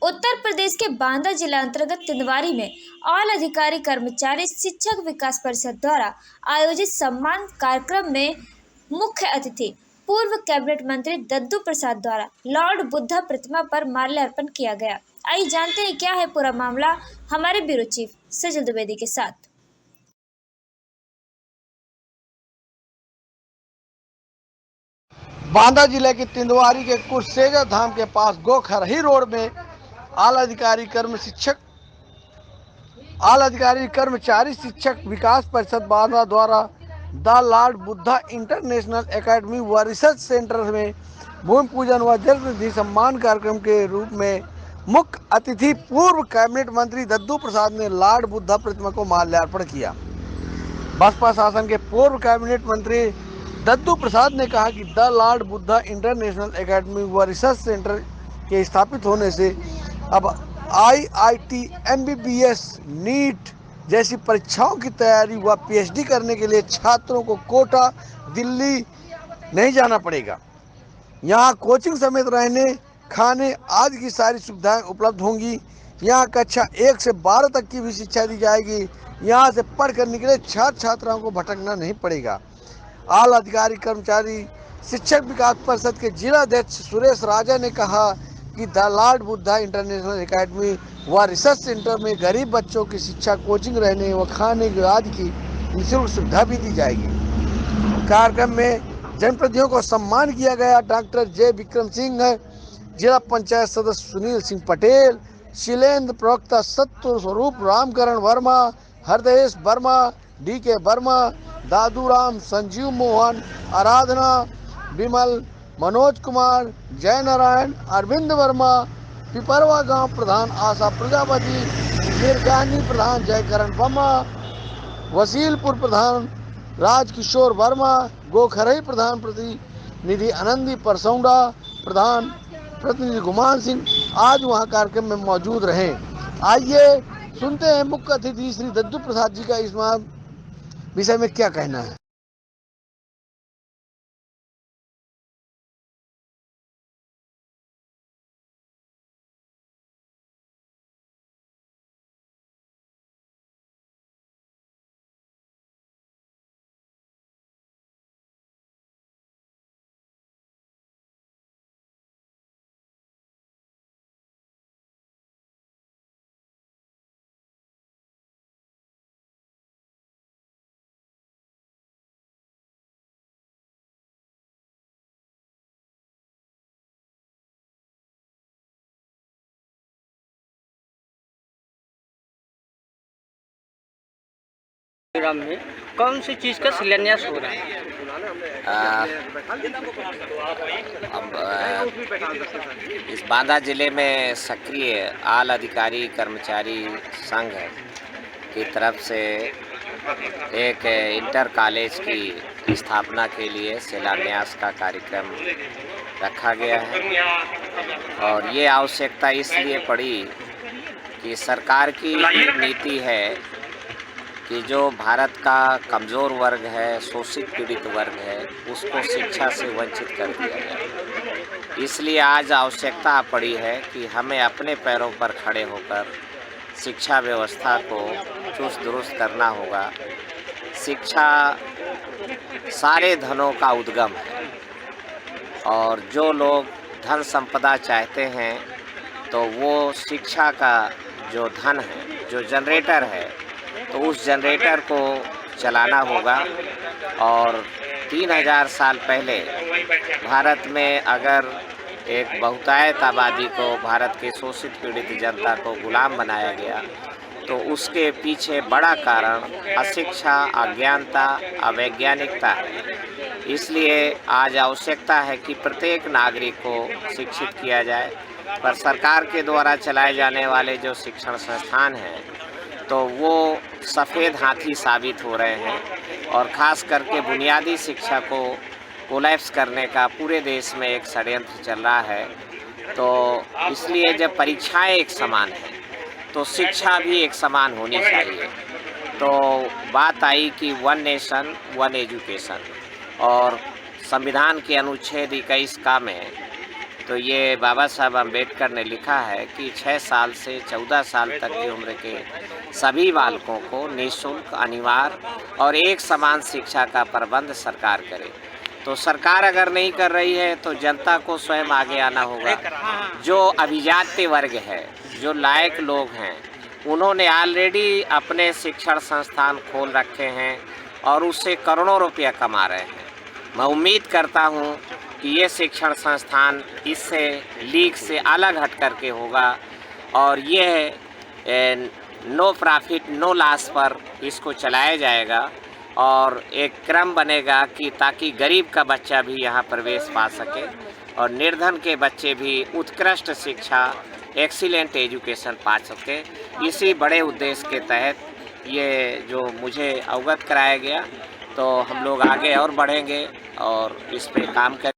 उत्तर प्रदेश के बांदा जिला अंतर्गत तिंदवारी में ऑल अधिकारी कर्मचारी शिक्षक विकास परिषद द्वारा आयोजित सम्मान कार्यक्रम में मुख्य अतिथि पूर्व कैबिनेट मंत्री दद्दू प्रसाद द्वारा लॉर्ड बुद्धा प्रतिमा पर माल्यार्पण किया गया। आइए जानते हैं क्या है पूरा मामला हमारे ब्यूरो चीफ सजल द्विवेदी के साथ। बांदा जिले के तिंदवारी के कुर्सेजा धाम के पास गोखरही रोड में आल अधिकारी कर्मचारी शिक्षक विकास परिषद बांदा द्वारा the Lord Buddha international academy व रिसर्च सेंटर में भूमि पूजन व जन्मदिन सम्मान कार्यक्रम के रूप में मुख्य अतिथि पूर्व कैबिनेट मंत्री दद्दू प्रसाद ने लॉर्ड बुद्धा प्रतिमा को माल्यार्पण किया। बसपा शासन के पूर्व कैबिनेट मंत्री दद्दू प्रसाद ने कहा कि the Lord Buddha international academy व रिसर्च सेंटर के स्थापित होने से अब IIT, MBBS, नीट जैसी परीक्षाओं की तैयारी व PhD करने के लिए छात्रों को कोटा, दिल्ली नहीं जाना पड़ेगा। यहाँ कोचिंग समेत रहने, खाने आदि की सारी सुविधाएं उपलब्ध होंगी। यहाँ कक्षा 1 से 12 तक की भी शिक्षा दी जाएगी। यहाँ से पढ़कर निकले छात्र छात्राओं को भटकना नहीं पड़ेगा। आल अधिकारी कर्मचारी शिक्षक विकास परिषद के जिला अध्यक्ष सुरेश राजा ने कहा कि the Lord Buddha international academy व रिसर्च सेंटर में गरीब बच्चों की शिक्षा, कोचिंग, रहने व खाने आदि की निःशुल्क सुविधा भी दी जाएगी। कार्यक्रम में जनप्रतिनिधियों को सम्मान किया गया। डॉक्टर जे विक्रम सिंह, जिला पंचायत सदस्य सुनील सिंह पटेल, शिलेंद्र प्रवक्ता सत्य स्वरूप, रामकरण वर्मा, हरदेश वर्मा, DK वर्मा, दादूराम, संजीव मोहन, आराधना, विमल, मनोज कुमार, जय नारायण, अरविंद वर्मा, पिपरवा गांव प्रधान आशा प्रजापति, मिर्गानी प्रधान जयकरण वर्मा, वसीलपुर प्रधान राजकिशोर वर्मा, गोखरई प्रधान प्रतिनिधि आनंदी परसौंडा, प्रधान प्रतिनिधि गुमान सिंह आज वहां कार्यक्रम में मौजूद रहे। आइए सुनते हैं मुख्य अतिथि श्री दद्दू प्रसाद जी का इस विषय में क्या कहना है। में कौन सी चीज़ का शिलान्यास हो रहा है? इस बांदा जिले में सक्रिय आल अधिकारी कर्मचारी संघ की तरफ से एक इंटर कॉलेज की स्थापना के लिए शिलान्यास का कार्यक्रम रखा गया है और ये आवश्यकता इसलिए पड़ी कि सरकार की नीति है कि जो भारत का कमज़ोर वर्ग है, शोषित पीड़ित वर्ग है, उसको शिक्षा से वंचित कर दिया गया। इसलिए आज आवश्यकता पड़ी है कि हमें अपने पैरों पर खड़े होकर शिक्षा व्यवस्था को चुस्त दुरुस्त करना होगा। शिक्षा सारे धनों का उद्गम है और जो लोग धन संपदा चाहते हैं तो वो शिक्षा का जो धन है, जो जनरेटर है, तो उस जनरेटर को चलाना होगा। और 3000 साल पहले भारत में अगर एक बहुतायत आबादी को, भारत के शोषित पीड़ित जनता को गुलाम बनाया गया तो उसके पीछे बड़ा कारण अशिक्षा, अज्ञानता, अवैज्ञानिकता है। इसलिए आज आवश्यकता है कि प्रत्येक नागरिक को शिक्षित किया जाए। पर सरकार के द्वारा चलाए जाने वाले जो शिक्षण संस्थान हैं तो वो सफ़ेद हाथी साबित हो रहे हैं और ख़ास करके बुनियादी शिक्षा को कोलैप्स करने का पूरे देश में एक षड्यंत्र चल रहा है। तो इसलिए जब परीक्षाएं एक समान हैं तो शिक्षा भी एक समान होनी चाहिए। तो बात आई कि 1 नेशन 1 एजुकेशन और संविधान के अनुच्छेद 21 का में तो ये बाबा साहब अम्बेडकर ने लिखा है कि 6 साल से 14 साल तक की उम्र के सभी बालकों को निःशुल्क, अनिवार्य और एक समान शिक्षा का प्रबंध सरकार करे। तो सरकार अगर नहीं कर रही है तो जनता को स्वयं आगे आना होगा। जो अभिजात्य वर्ग है, जो लायक लोग हैं, उन्होंने ऑलरेडी अपने शिक्षण संस्थान खोल रखे हैं और उससे करोड़ों रुपया कमा रहे हैं। मैं उम्मीद करता हूं कि ये शिक्षण संस्थान इससे लीग से अलग हट करके होगा और ये नो प्रॉफिट नो लॉस पर इसको चलाया जाएगा और एक क्रम बनेगा कि ताकि गरीब का बच्चा भी यहाँ प्रवेश पा सके और निर्धन के बच्चे भी उत्कृष्ट शिक्षा, एक्सीलेंट एजुकेशन पा सके। इसी बड़े उद्देश्य के तहत ये जो मुझे अवगत कराया गया, तो हम लोग आगे और बढ़ेंगे और इस पे काम करेंगे।